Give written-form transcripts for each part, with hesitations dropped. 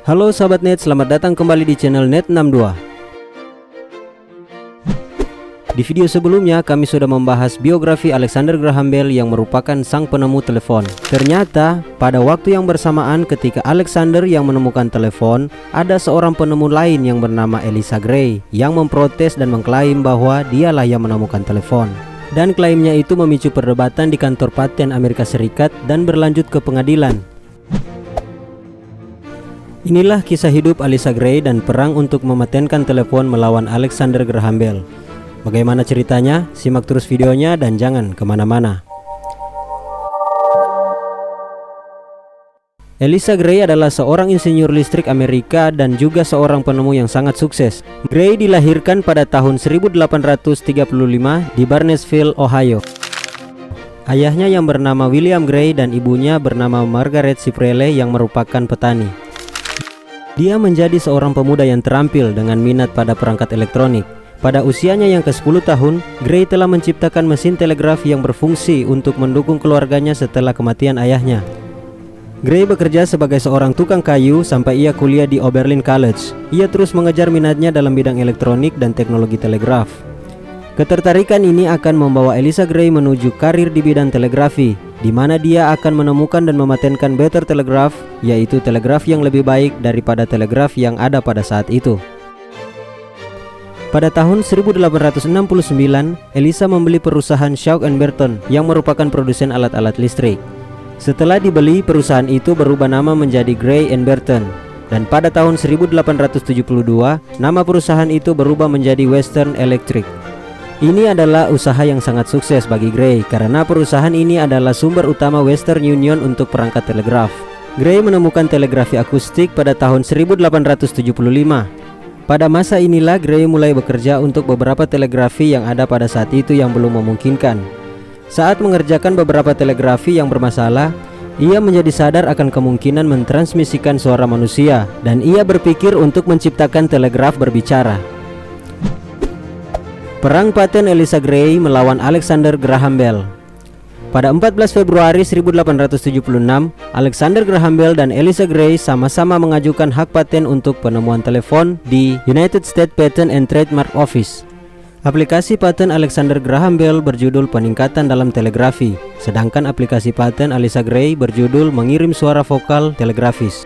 Halo sahabat net, selamat datang kembali di channel Net62. Di video sebelumnya kami sudah membahas biografi Alexander Graham Bell yang merupakan sang penemu telepon. Ternyata pada waktu yang bersamaan ketika Alexander yang menemukan telepon, ada seorang penemu lain yang bernama Elisha Gray yang memprotes dan mengklaim bahwa dialah yang menemukan telepon. Dan klaimnya itu memicu perdebatan di kantor paten Amerika Serikat dan berlanjut ke pengadilan. Inilah kisah hidup Elisha Gray dan perang untuk mematenkan telepon melawan Alexander Graham Bell. Bagaimana ceritanya? Simak terus videonya dan jangan kemana-mana. Elisha Gray adalah seorang insinyur listrik Amerika dan juga seorang penemu yang sangat sukses. Gray dilahirkan pada tahun 1835 di Barnesville, Ohio. Ayahnya yang bernama William Gray dan ibunya bernama Margaret Ciprelle yang merupakan petani. Dia menjadi seorang pemuda yang terampil dengan minat pada perangkat elektronik. Pada usianya yang ke-10 tahun, Gray telah menciptakan mesin telegraf yang berfungsi untuk mendukung keluarganya setelah kematian ayahnya. Gray bekerja sebagai seorang tukang kayu sampai ia kuliah di Oberlin College. Ia terus mengejar minatnya dalam bidang elektronik dan teknologi telegraf. Ketertarikan ini akan membawa Elisha Gray menuju karir di bidang telegrafi, di mana dia akan menemukan dan mematenkan better telegraph, yaitu telegraf yang lebih baik daripada telegraf yang ada pada saat itu. Pada tahun 1869, Elisha membeli perusahaan Shaw & Burton yang merupakan produsen alat-alat listrik. Setelah dibeli, perusahaan itu berubah nama menjadi Gray & Burton. Dan pada tahun 1872, nama perusahaan itu berubah menjadi Western Electric. Ini adalah usaha yang sangat sukses bagi Gray karena perusahaan ini adalah sumber utama Western Union untuk perangkat telegraf. Gray menemukan telegrafi akustik pada tahun 1875. Pada masa inilah Gray mulai bekerja untuk beberapa telegrafi yang ada pada saat itu yang belum memungkinkan. Saat mengerjakan beberapa telegrafi yang bermasalah, ia menjadi sadar akan kemungkinan mentransmisikan suara manusia dan ia berpikir untuk menciptakan telegraf berbicara. Perang paten Elisha Gray melawan Alexander Graham Bell. Pada 14 Februari 1876, Alexander Graham Bell dan Elisha Gray sama-sama mengajukan hak paten untuk penemuan telepon di United States Patent and Trademark Office. Aplikasi paten Alexander Graham Bell berjudul peningkatan dalam telegrafi, sedangkan aplikasi paten Elisha Gray berjudul mengirim suara vokal telegrafis.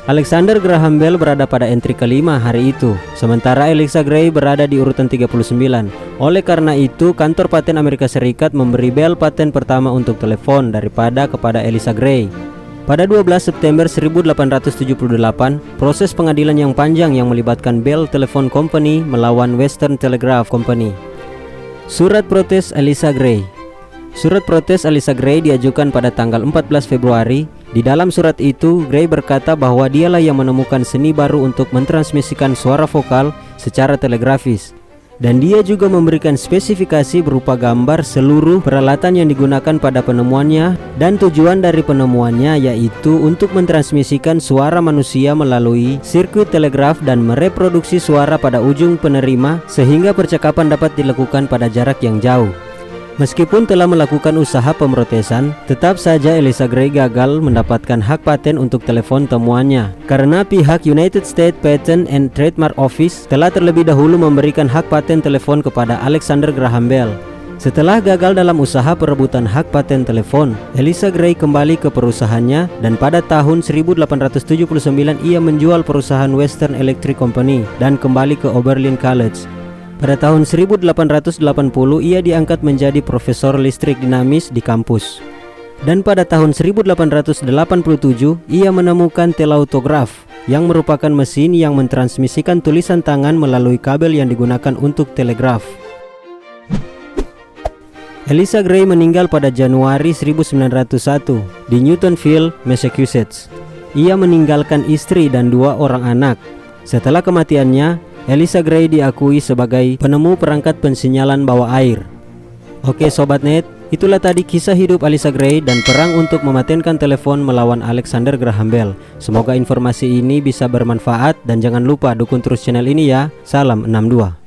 Alexander Graham Bell berada pada entry kelima hari itu, sementara Elisha Gray berada di urutan 39. Oleh karena itu, kantor paten Amerika Serikat memberi Bell paten pertama untuk telepon daripada kepada Elisha Gray. Pada 12 September 1878, proses pengadilan yang panjang yang melibatkan Bell Telephone Company melawan Western Telegraph Company. Surat protes Elisha Gray. Surat protes Elisha Gray diajukan pada tanggal 14 Februari. Di dalam surat itu, Gray berkata bahwa dialah yang menemukan seni baru untuk mentransmisikan suara vokal secara telegrafis. Dan dia juga memberikan spesifikasi berupa gambar seluruh peralatan yang digunakan pada penemuannya dan tujuan dari penemuannya yaitu untuk mentransmisikan suara manusia melalui sirkuit telegraf dan mereproduksi suara pada ujung penerima sehingga percakapan dapat dilakukan pada jarak yang jauh. Meskipun telah melakukan usaha pemrotesan, tetap saja Elisha Gray gagal mendapatkan hak paten untuk telepon temuannya karena pihak United States Patent and Trademark Office telah terlebih dahulu memberikan hak paten telepon kepada Alexander Graham Bell. Setelah gagal dalam usaha perebutan hak paten telepon, Elisha Gray kembali ke perusahaannya dan pada tahun 1879 ia menjual perusahaan Western Electric Company dan kembali ke Oberlin College. Pada tahun 1880 ia diangkat menjadi profesor listrik dinamis di kampus. Dan pada tahun 1887 ia menemukan telautograf yang merupakan mesin yang mentransmisikan tulisan tangan melalui kabel yang digunakan untuk telegraf. Elisha Gray meninggal pada Januari 1901 di Newtonville, Massachusetts. Ia meninggalkan istri dan 2 orang anak. Setelah kematiannya, Elisha Gray diakui sebagai penemu perangkat pensinyalan bawah air. Oke sobat net, itulah tadi kisah hidup Elisha Gray dan perang untuk mematenkan telepon melawan Alexander Graham Bell. Semoga informasi ini bisa bermanfaat dan jangan lupa dukung terus channel ini ya. Salam 62.